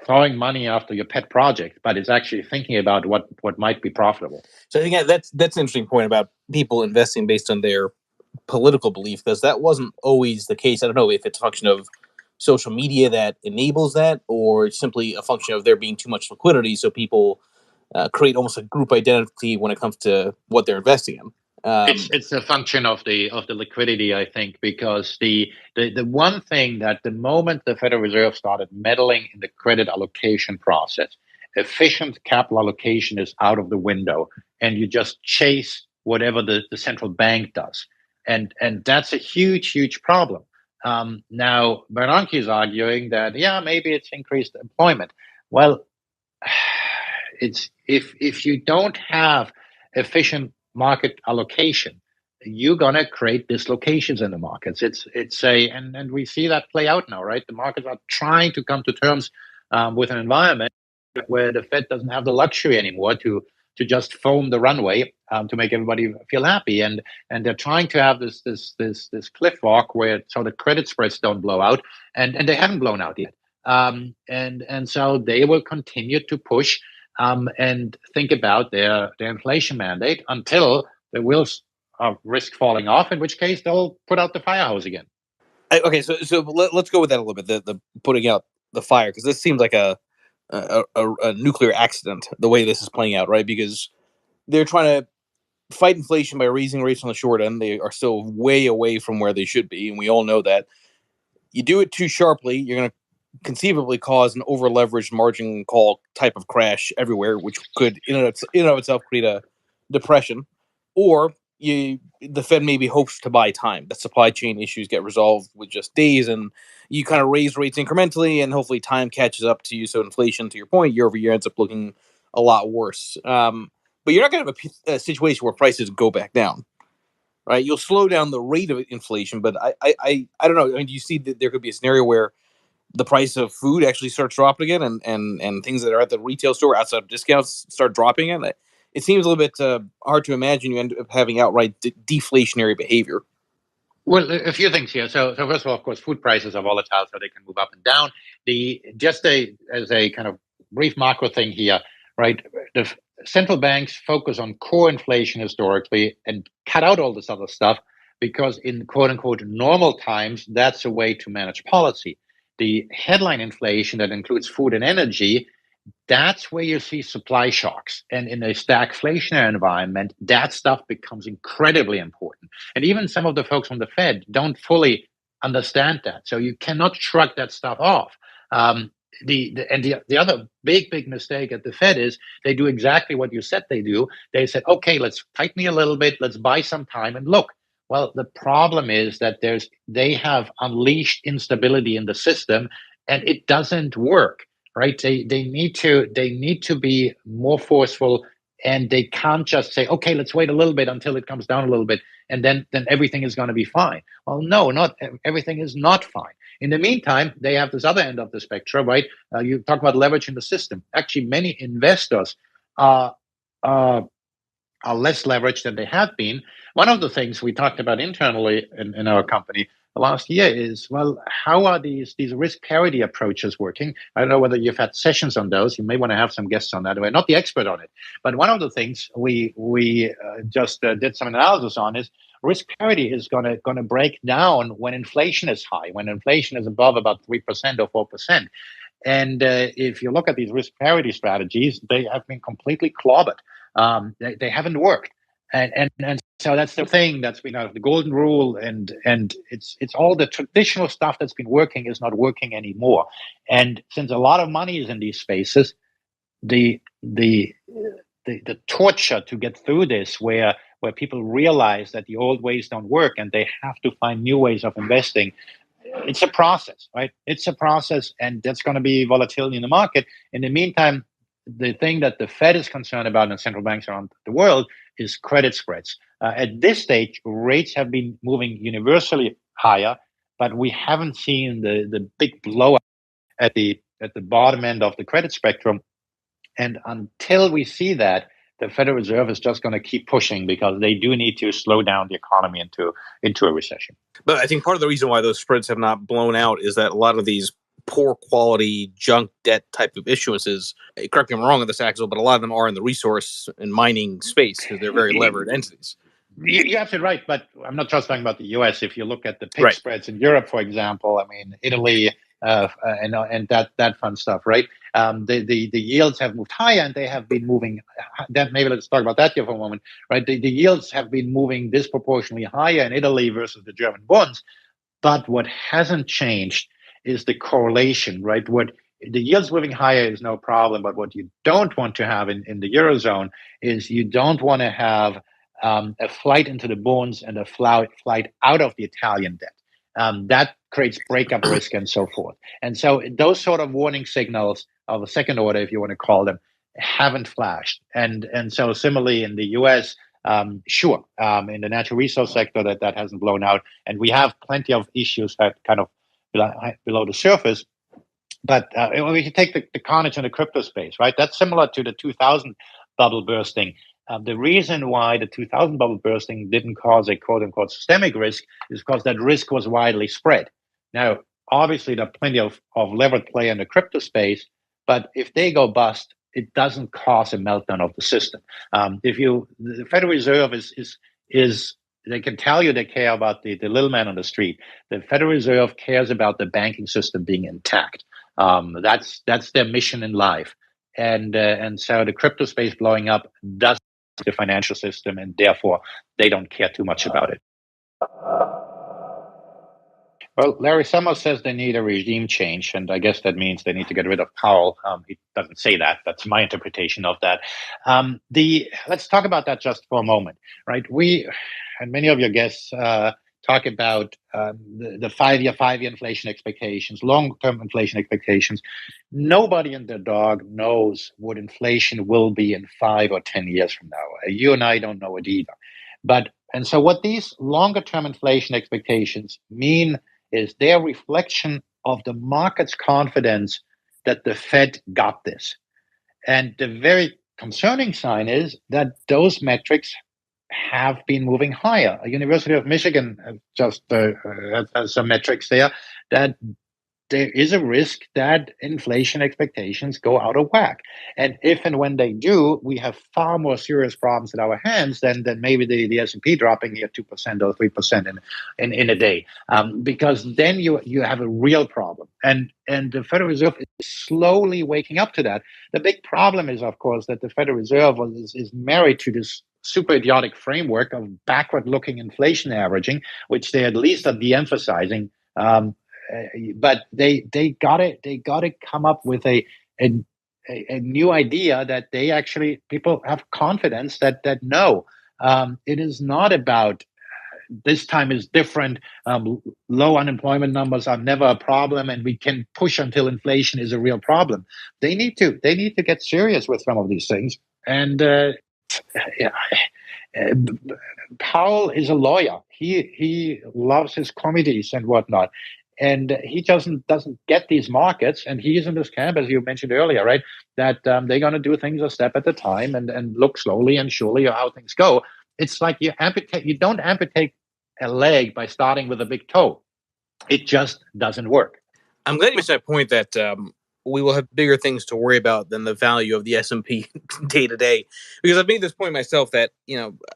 throwing money after your pet project, but it's actually thinking about what might be profitable. So I think that's an interesting point about people investing based on their political belief, because that wasn't always the case. I don't know if it's a function of social media that enables that, or simply a function of there being too much liquidity, so people create almost a group identity when it comes to what they're investing in. It's a function of the liquidity, I think, because the one thing that the moment the Federal Reserve started meddling in the credit allocation process, efficient capital allocation is out of the window, and you just chase whatever the central bank does, and that's a huge problem. Now Bernanke is arguing that maybe it's increased employment. Well, it's if you don't have efficient market allocation, you're gonna create dislocations in the markets. And we see that play out now, right? The markets are trying to come to terms with an environment where the Fed doesn't have the luxury anymore to just foam the runway to make everybody feel happy, and they're trying to have this cliff walk where so the credit spreads don't blow out, and they haven't blown out yet, and so they will continue to push and think about their inflation mandate until the wheels risk falling off, in which case they'll put out the fire hose again. Okay, so let's go with that a little bit. The putting out the fire, because this seems like a nuclear accident the way this is playing out, right? Because they're trying to fight inflation by raising rates on the short end. They are still way away from where they should be, and we all know that. You do it too sharply, you're going to conceivably cause an over leveraged margin call type of crash everywhere, which could in and of itself create a depression. Or the Fed maybe hopes to buy time. The supply chain issues get resolved with just days, and you kind of raise rates incrementally, and hopefully time catches up to you. So inflation, to your point, year over year ends up looking a lot worse. But you're not going to have a situation where prices go back down, right? You'll slow down the rate of inflation, but I don't know. I mean, do you see that there could be a scenario where the price of food actually starts dropping again, and things that are at the retail store outside of discounts start dropping again? It seems a little bit hard to imagine you end up having outright deflationary behavior. Well, a few things here. So first of all, of course, food prices are volatile, so they can move up and down. As a kind of brief macro thing here, right? The central banks focus on core inflation historically and cut out all this other stuff because in quote unquote normal times, that's a way to manage policy. The headline inflation that includes food and energy, that's where you see supply shocks. And in a stagflationary environment, that stuff becomes incredibly important. And even some of the folks on the Fed don't fully understand that. So you cannot shrug that stuff off. The other big mistake at the Fed is they do exactly what you said they do. They said, okay, let's tighten a little bit, let's buy some time and look. Well, the problem is that they have unleashed instability in the system, and it doesn't work. Right? They need to be more forceful, and they can't just say, okay, let's wait a little bit until it comes down a little bit, and then everything is going to be fine. Well, no, not everything is not fine. In the meantime, they have this other end of the spectrum, right? You talk about leverage in the system. Actually, many investors are less leveraged than they have been. One of the things we talked about internally in our company last year is, well, how are these risk parity approaches working? I don't know whether you've had sessions on those. You may want to have some guests on that. We're not the expert on it, but one of the things we just did some analysis on is risk parity is going to break down when inflation is high, when inflation is above about 3% or 4%. And if you look at these risk parity strategies, they have been completely clobbered. They haven't worked. And so that's the thing that's been out of the golden rule, and it's all the traditional stuff that's been working is not working anymore. And since a lot of money is in these spaces, the torture to get through this, where people realize that the old ways don't work and they have to find new ways of investing, it's a process, right? It's a process, and that's going to be volatility in the market. In the meantime, the thing that the Fed is concerned about and central banks around the world is credit spreads. At this stage, rates have been moving universally higher, but we haven't seen the big blowout at the bottom end of the credit spectrum. And until we see that, the Federal Reserve is just going to keep pushing because they do need to slow down the economy into a recession. But I think part of the reason why those spreads have not blown out is that a lot of these poor quality junk debt type of issuances, correct me if I'm wrong on this, Axel, but a lot of them are in the resource and mining space because they're very levered entities. You're absolutely right, but I'm not just talking about the U.S. If you look at the PIK spreads in Europe, for example, I mean, Italy and that fun stuff, right? The yields have moved higher, and they have been moving. That maybe let's talk about that here for a moment, right? The yields have been moving disproportionately higher in Italy versus the German bonds, but what hasn't changed is the correlation, right? What the yields moving higher is no problem, but what you don't want to have in the Eurozone is you don't want to have a flight into the bonds and a flight out of the Italian debt. That creates breakup risk and so forth. And so those sort of warning signals of a second order, if you want to call them, haven't flashed. And so similarly in the US, Sure, in the natural resource sector that hasn't blown out, and we have plenty of issues that kind of below the surface. But we can take the carnage in the crypto space, right? That's similar to the 2000 bubble bursting. The reason why the 2000 bubble bursting didn't cause a quote unquote systemic risk is because that risk was widely spread. Now, obviously, there are plenty of levered play in the crypto space, but if they go bust, it doesn't cause a meltdown of the system. The Federal Reserve is they can tell you they care about the little man on the street. The Federal Reserve cares about the banking system being intact. That's their mission in life, and so the crypto space blowing up does the financial system, and therefore they don't care too much about it. Well, Larry Summers says they need a regime change, and I guess that means they need to get rid of Powell. He doesn't say that. That's my interpretation of that. Let's talk about that just for a moment, right? We and many of your guests talk about the five-year inflation expectations, long-term inflation expectations. Nobody and their dog knows what inflation will be in 5 or 10 years from now. You and I don't know it either. And so what these longer-term inflation expectations mean is their reflection of the market's confidence that the Fed got this. And the very concerning sign is that those metrics have been moving higher. University of Michigan just has some metrics there that there is a risk that inflation expectations go out of whack. And if and when they do, we have far more serious problems in our hands than maybe the S&P dropping here 2% or 3% in a day. Because then you have a real problem. And the Federal Reserve is slowly waking up to that. The big problem is, of course, that the Federal Reserve is married to this super idiotic framework of backward-looking inflation averaging, which they at least are de-emphasizing. But they gotta come up with a new idea that they actually people have confidence that no, it is not about this time is different. Low unemployment numbers are never a problem, and we can push until inflation is a real problem. They need to get serious with some of these things. And Powell is a lawyer. He loves his committees and whatnot. And he doesn't get these markets, and he's in this camp, as you mentioned earlier, right? That they're going to do things a step at a time and look slowly and surely how things go. It's like you don't amputate a leg by starting with a big toe. It just doesn't work. I'm glad you mentioned that point that we will have bigger things to worry about than the value of the S&P day to day, because I've made this point myself that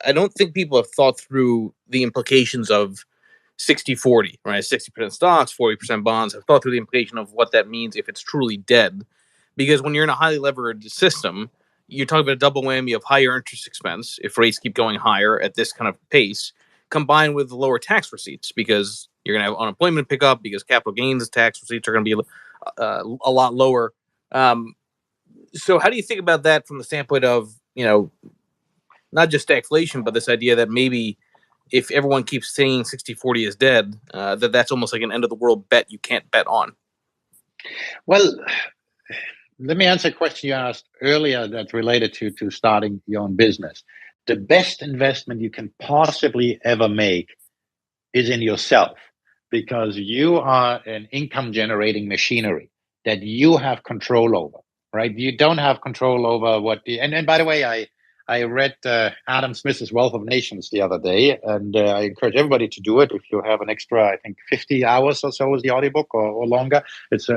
I don't think people have thought through the implications of 60-40, right? 60% stocks, 40% bonds. I've thought through the implication of what that means if it's truly dead. Because when you're in a highly levered system, you're talking about a double whammy of higher interest expense if rates keep going higher at this kind of pace, combined with lower tax receipts, because you're going to have unemployment pick up, because capital gains tax receipts are going to be a lot lower. So how do you think about that from the standpoint of, not just stagflation, but this idea that maybe if everyone keeps saying 60-40 is dead, that's almost like an end of the world bet you can't bet on? Well, let me answer a question you asked earlier that related to starting your own business. The best investment you can possibly ever make is in yourself, because you are an income generating machinery that you have control over, right? You don't have control over and by the way, I read Adam Smith's Wealth of Nations the other day, and I encourage everybody to do it if you have an extra, I think, 50 hours or so is the audiobook or longer. It's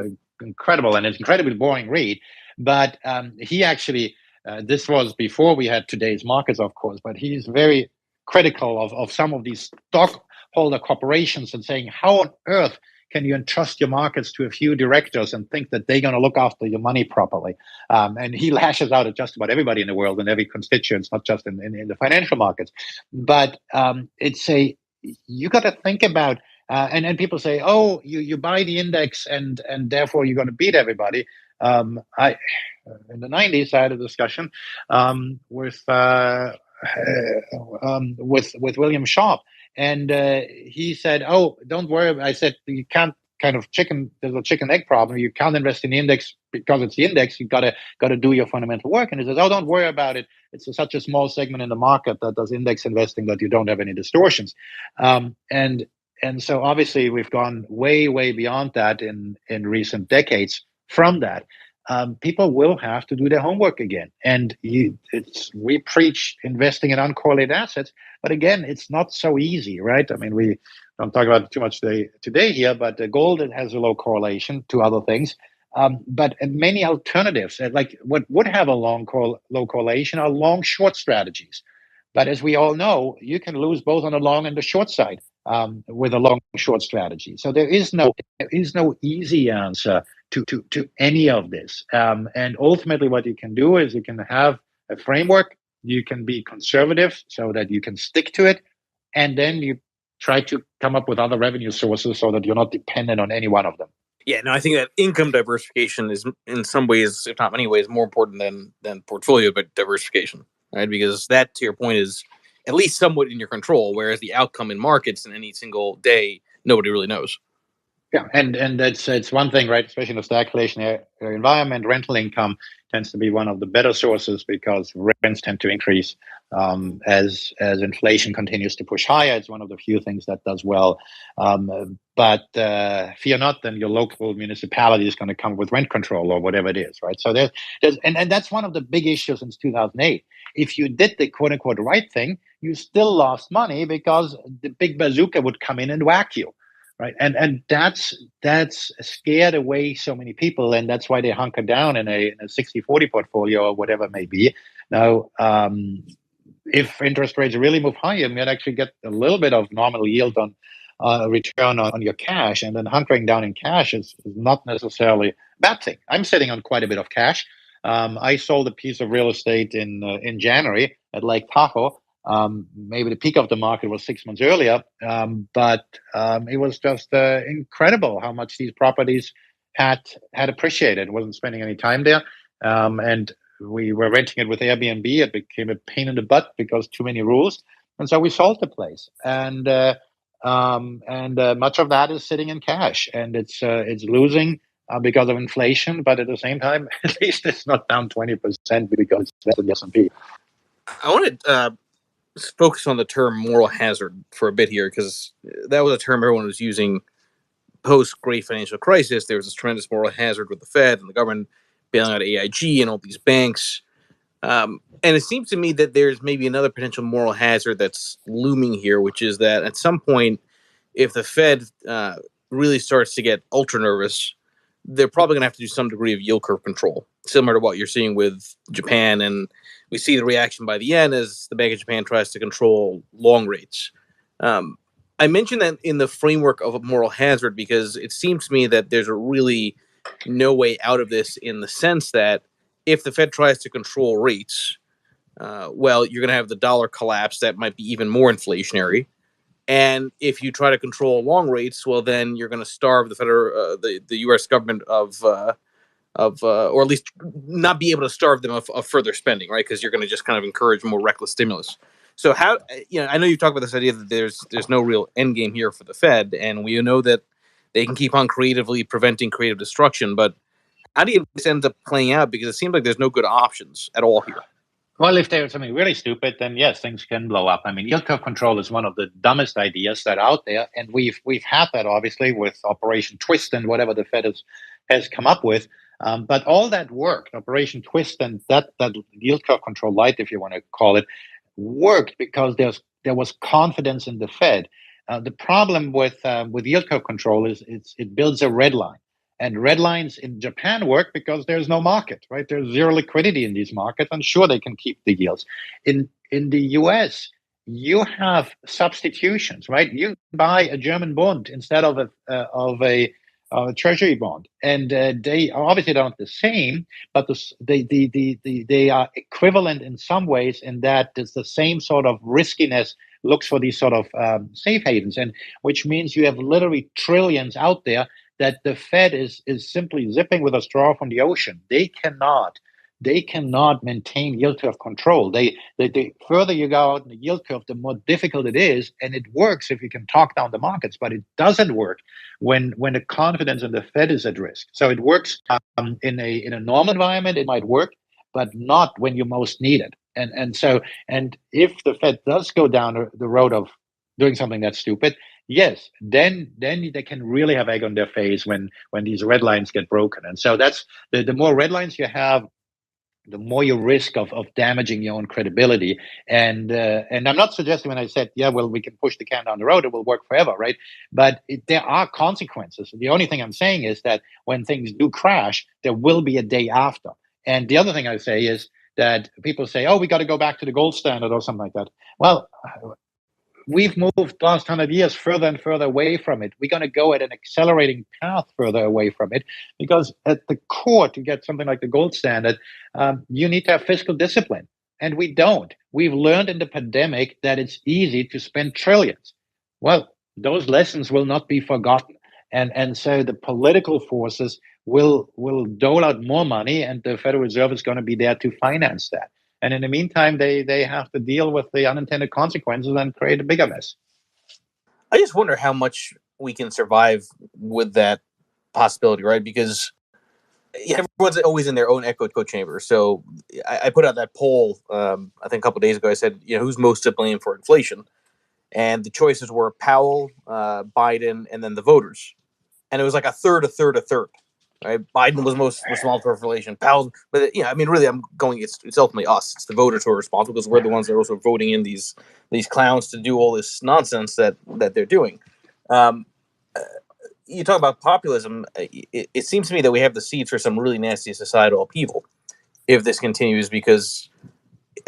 incredible, and it's incredibly boring read. But he actually, this was before we had today's markets, of course, but he's very critical of some of these stockholder corporations and saying, how on earth can you entrust your markets to a few directors and think that they're going to look after your money properly? And he lashes out at just about everybody in the world and every constituent, not just in the financial markets. But you got to think about, and then people say, oh, you buy the index and therefore you're going to beat everybody. In the 90s, I had a discussion with William Sharp. And he said, oh, don't worry. I said, you can't kind of there's a chicken egg problem. You can't invest in the index because it's the index. You gotta do your fundamental work. And he says, oh, don't worry about it. It's such a small segment in the market that does index investing that you don't have any distortions. And so obviously we've gone way beyond that in recent decades from that. People will have to do their homework again. And we preach investing in uncorrelated assets, but again, it's not so easy, right? I mean, we don't talk about it too much today here, but gold has a low correlation to other things. But many alternatives, like what would have a low correlation, are long short strategies. But as we all know, you can lose both on the long and the short side with a long short strategy. So there is no easy answer to any of this. And ultimately, what you can do is you can have a framework. You can be conservative so that you can stick to it, and then you try to come up with other revenue sources so that you're not dependent on any one of them. Yeah, no, I think that income diversification is in some ways, if not many ways, more important than portfolio diversification, right? Because that, to your point, is at least somewhat in your control, whereas the outcome in markets in any single day, nobody really knows. Yeah, and it's one thing, right? Especially in the stagflation environment, rental income tends to be one of the better sources because rents tend to increase as inflation continues to push higher. It's one of the few things that does well. But fear not, then your local municipality is going to come with rent control or whatever it is, right? So there's and that's one of the big issues since 2008. If you did the quote unquote right thing, you still lost money because the big bazooka would come in and whack you. Right, and that's scared away so many people, and that's why they hunker down in a 60-40 portfolio or whatever it may be. Now, if interest rates really move higher, you might actually get a little bit of nominal yield on return on your cash, and then hunkering down in cash is not necessarily a bad thing. I'm sitting on quite a bit of cash. I sold a piece of real estate in January at Lake Tahoe. Maybe the peak of the market was 6 months earlier, but it was just incredible how much these properties had appreciated. Wasn't spending any time there, and we were renting it with Airbnb. It became a pain in the butt because too many rules, and so we sold the place. And much of that is sitting in cash, and it's losing because of inflation. But at the same time, at least it's not down 20% because it's the S&P. I want to focus on the term moral hazard for a bit here, because that was a term everyone was using post Great Financial Crisis. There was this tremendous moral hazard with the Fed and the government bailing out AIG and all these banks. And it seems to me that there's maybe another potential moral hazard that's looming here, which is that at some point, if the Fed really starts to get ultra nervous, they're probably going to have to do some degree of yield curve control, similar to what you're seeing with Japan. And we see the reaction by the yen as the Bank of Japan tries to control long rates. I mentioned that in the framework of a moral hazard because it seems to me that there's a really no way out of this, in the sense that if the Fed tries to control rates, well, you're going to have the dollar collapse that might be even more inflationary. And if you try to control long rates, well, then you're going to starve the U.S. government or at least not be able to starve them of further spending, right? Because you're going to just kind of encourage more reckless stimulus. So how, I know you talk about this idea that there's no real end game here for the Fed, and we know that they can keep on creatively preventing creative destruction. But how do you this ends up playing out? Because it seems like there's no good options at all here. Well, if there's something really stupid, then yes, things can blow up. I mean, yield curve control is one of the dumbest ideas that are out there, and we've had that obviously with Operation Twist and whatever the Fed has come up with. But all that worked, Operation Twist and that yield curve control light, if you want to call it, worked because there was confidence in the Fed. The problem with yield curve control is it builds a red line. And red lines in Japan work because there's no market, right? There's zero liquidity in these markets, and sure, they can keep the yields. In the US, you have substitutions, right? You buy a German bond instead of a treasury bond, and they obviously aren't the same, but they are equivalent in some ways in that there's the same sort of riskiness looks for these sort of safe havens, and which means you have literally trillions out there that the Fed is simply zipping with a straw from the ocean. They cannot they cannot maintain yield curve control. The further you go out in the yield curve, the more difficult it is. And it works if you can talk down the markets, but it doesn't work when the confidence in the Fed is at risk. So it works in a normal environment, it might work, but not when you most need it. And if the Fed does go down the road of doing something that's stupid, yes, then they can really have egg on their face when these red lines get broken. And so that's the more red lines you have, the more you risk of damaging your own credibility. And I'm not suggesting when I said, yeah, well, we can push the can down the road, it will work forever, right? But there are consequences. The only thing I'm saying is that when things do crash, there will be a day after. And the other thing I say is that people say, oh, we got to go back to the gold standard or something like that. Well, we've moved the last 100 years further and further away from it. We're going to go at an accelerating path further away from it, because at the core, to get something like the gold standard, you need to have fiscal discipline. And we don't. We've learned in the pandemic that it's easy to spend trillions. Well, those lessons will not be forgotten. And so the political forces will dole out more money, and the Federal Reserve is going to be there to finance that. And in the meantime, they have to deal with the unintended consequences and create a bigger mess. I just wonder how much we can survive with that possibility, right? Because everyone's always in their own echo chamber. So I put out that poll, I think a couple of days ago. I said, who's most to blame for inflation? And the choices were Powell, Biden, and then the voters. And it was like a third. Right? Biden was most responsible for inflation. Powell, but really, I'm going. It's ultimately us. It's the voters who are responsible, because we're the ones that are also voting in these clowns to do all this nonsense that they're doing. You talk about populism. It seems to me that we have the seeds for some really nasty societal upheaval if this continues. Because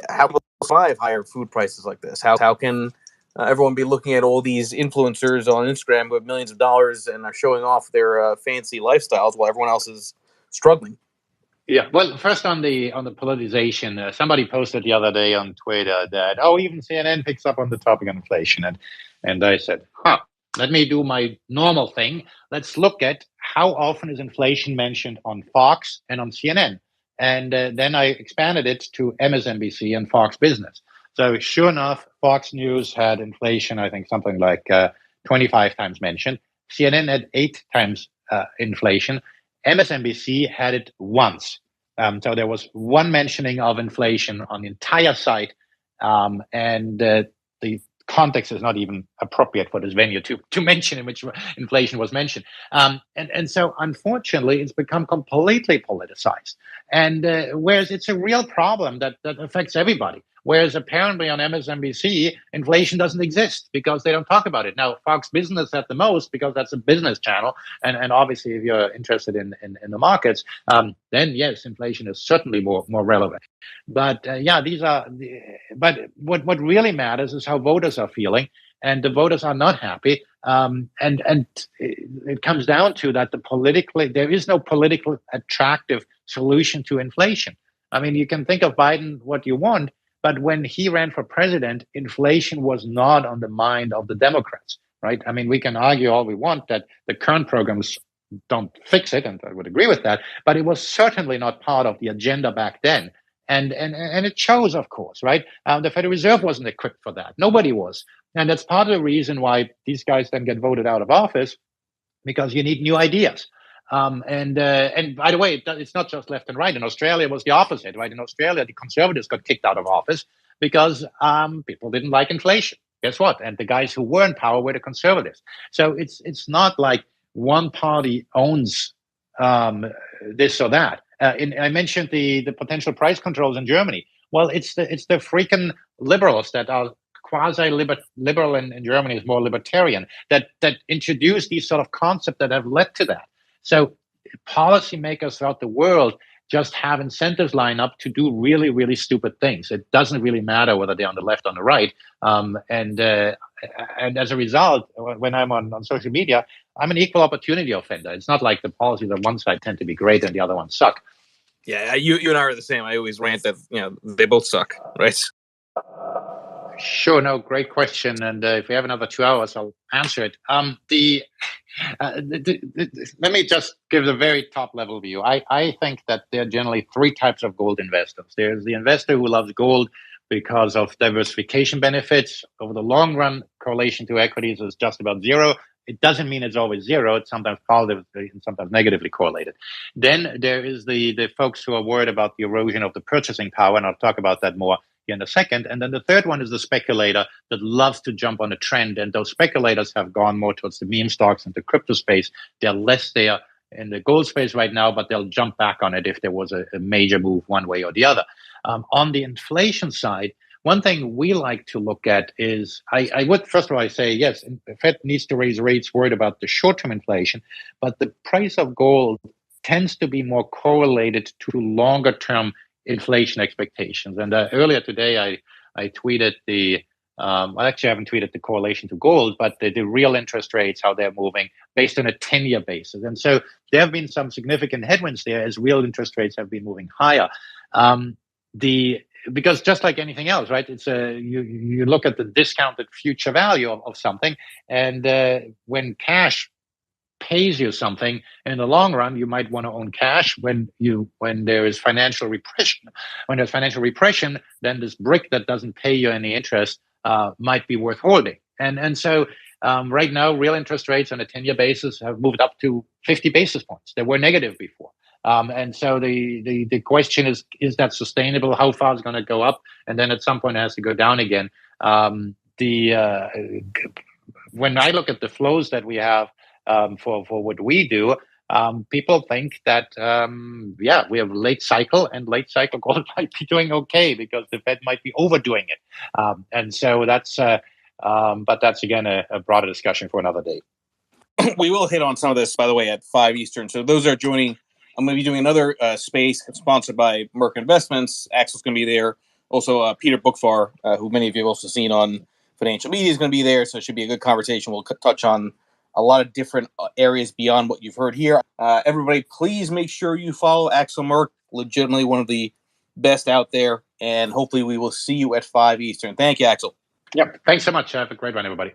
how will we survive higher food prices like this? How can everyone be looking at all these influencers on Instagram who have millions of dollars and are showing off their fancy lifestyles while everyone else is struggling? Yeah. Well, first on the politicization, somebody posted the other day on Twitter that, even CNN picks up on the topic of inflation, and I said, let me do my normal thing. Let's look at how often is inflation mentioned on Fox and on CNN, and then I expanded it to MSNBC and Fox Business. So sure enough, Fox News had inflation, I think something like 25 times mentioned. CNN had 8 times inflation. MSNBC had it once. So there was one mentioning of inflation on the entire site, and the context is not even appropriate for this venue to mention in which inflation was mentioned. And so, unfortunately, it's become completely politicized. And whereas it's a real problem that affects everybody. Whereas apparently on MSNBC, inflation doesn't exist because they don't talk about it. Now, Fox Business at the most, because that's a business channel. And obviously, if you're interested in the markets, then yes, inflation is certainly more relevant. But but what really matters is how voters are feeling. And the voters are not happy. And it comes down to that there is no politically attractive solution to inflation. I mean, you can think of Biden what you want, but when he ran for president, inflation was not on the mind of the Democrats, right? I mean, we can argue all we want that the current programs don't fix it, and I would agree with that, but it was certainly not part of the agenda back then. And it shows, of course, right? The Federal Reserve wasn't equipped for that. Nobody was. And that's part of the reason why these guys then get voted out of office, because you need new ideas. And by the way, it's not just left and right. In Australia, it was the opposite, right? In Australia, the Conservatives got kicked out of office because people didn't like inflation. Guess what? And the guys who were in power were the Conservatives. So it's not like one party owns this or that. I mentioned the potential price controls in Germany. Well, it's the freaking liberals that are quasi-liberal, in Germany is more libertarian, that introduce these sort of concepts that have led to that. So policymakers throughout the world just have incentives line up to do really, really stupid things. It doesn't really matter whether they're on the left or on the right. And as a result, when I'm on social media, I'm an equal opportunity offender. It's not like the policies on one side tend to be great and the other ones suck. Yeah, you and I are the same. I always rant that they both suck, right? Sure, no, great question. And if we have another 2 hours, I'll answer it. Let me just give the very top level view. I think that there are generally three types of gold investors. There's the investor who loves gold because of diversification benefits. Over the long run, correlation to equities is just about zero. It doesn't mean it's always zero. It's sometimes positive and sometimes negatively correlated. Then there is the folks who are worried about the erosion of the purchasing power, and I'll talk about that more in a second. And then the third one is the speculator that loves to jump on a trend. And those speculators have gone more towards the meme stocks and the crypto space. They're less there in the gold space right now, but they'll jump back on it if there was a major move one way or the other. On the inflation side, one thing we like to look at is, I would, first of all, I say, yes, the Fed needs to raise rates, worried about the short-term inflation, but the price of gold tends to be more correlated to longer-term inflation expectations. And earlier today, I tweeted I actually haven't tweeted the correlation to gold, but the real interest rates, how they're moving based on a 10-year basis. And so there have been some significant headwinds there as real interest rates have been moving higher. Because just like anything else, right? It's you look at the discounted future value of something, and when cash pays you something in the long run, you might want to own cash. When there is financial repression, then this brick that doesn't pay you any interest might be worth holding. And so right now, real interest rates on a 10-year basis have moved up to 50 basis points. They were negative before. And so the question is that sustainable? How far is it going to go up? And then at some point it has to go down again. When I look at the flows that we have for what we do, people think that, we have late cycle, and late cycle gold might be doing okay because the Fed might be overdoing it. And so but that's again a broader discussion for another day. We will hit on some of this, by the way, at 5 Eastern. So those are joining. I'm going to be doing another space sponsored by Merk Investments. Axel's going to be there. Also, Peter Bookfar, who many of you have also seen on financial media, is going to be there. So it should be a good conversation. We'll touch on a lot of different areas beyond what you've heard here. Everybody, please make sure you follow Axel Merk, legitimately one of the best out there. And hopefully we will see you at 5 Eastern. Thank you, Axel. Yep. Thanks so much. Have a great one, everybody.